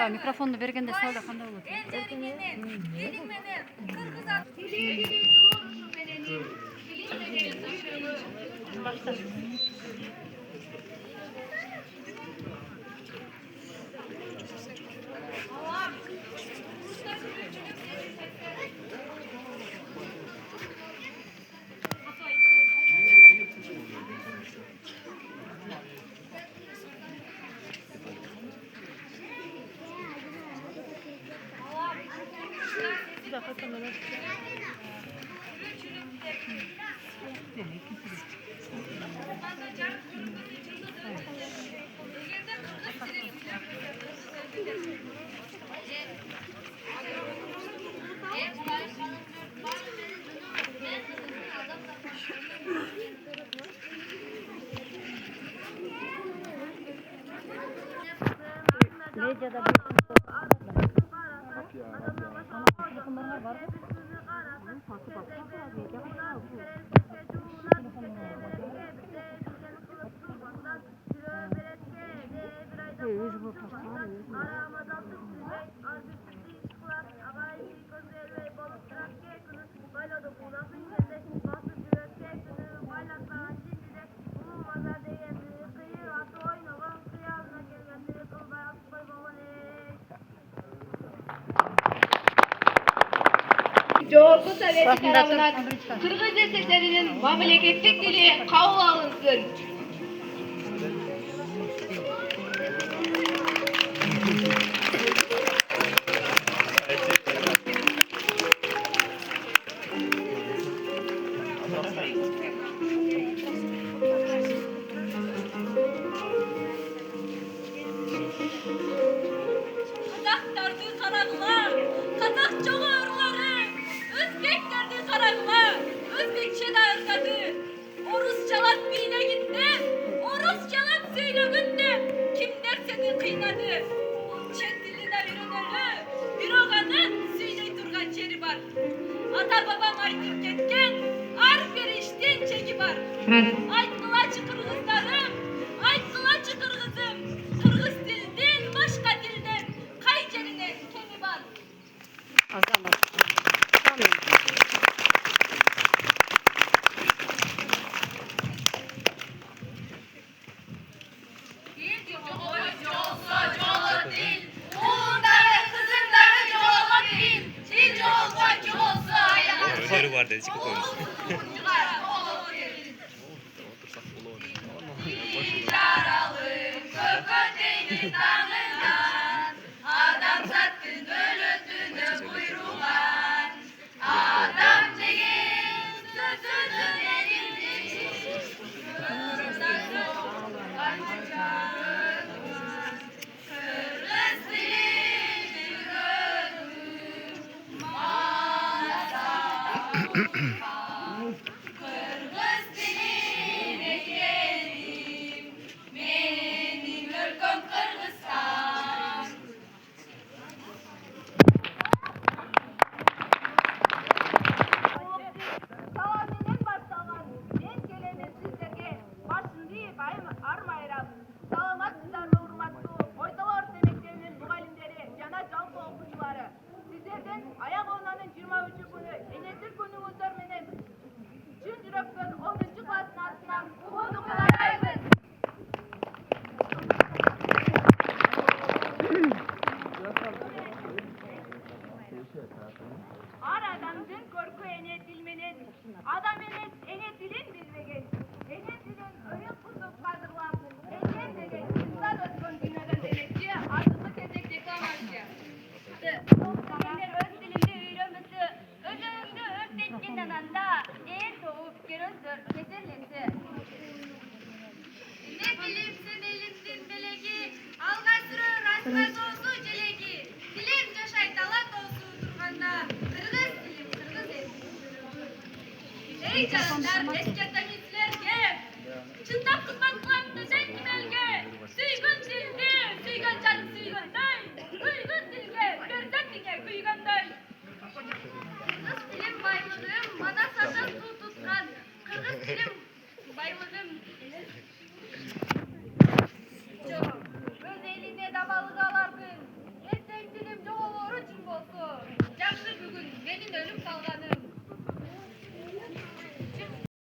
Mikrofonu bergende sağda qanday olur? Medyada Жогорку Совет тарабынан Кыргыз ССРинин мамлекеттик тили кабыл алынсын. Kazaklardı karagılar, Kazak çoğarları, Özbeklerdi karagılar, Özbekçe de ırgadı. Orusçalat bine gittim, Orusçalat söylөгүндө kimler seni kıynadı? Çet diline öğreneli, bir oğanın söyley durgan yeri var. Ata babam aytıp ketken, arf verişten çeki var. Aytkılaçı kırgızlarım, aytkılaçı kırgızım, Kırgız dilden, başka dilden, kay yerine kemi var. Bir olsa jolu dil, oğulları kızımları jolu bil, dil olsa ayağın. Öyle var dedi çıkıp koymuş. Yaralım kököteğinin damından, adam sattın ölütünü buyruğan. Adam degen sözünün elinde, kırmızı kaçacak. Kırgız dilini gönlüm mağazam. Kırgız diline geldim, benim ülkem Kırgızstan. Sağ başlagan en geleni sizlerge başın deyip armayram. Саламатсыздарбы урматтуу Ойтол орто мектебинин мугалимдери жана жалпы окуучулары. Сиздерден аяк оонанын 23 күнү энетир күнүңүздөр менен чын жүрөктөн 10 класстын атынан кубондук каалайбыз. Ар адамдын көркү эне тил менен, адам эне тилин билбеген, эне тилин өрөк кутуп кадырлап, экен деген кыздан өткөн дүйнөдөн демекчи, азыркы кезде декламация. Дегендер өз тилинди үйрөнбөсө, өзүңдү өртеткенден анда эл тоуп көрөсүр, кетерлесе. Ne dilimsin elimdin belegi, alga sürür asmaz oldu celegi. Dilim coşar Ey canlar, eske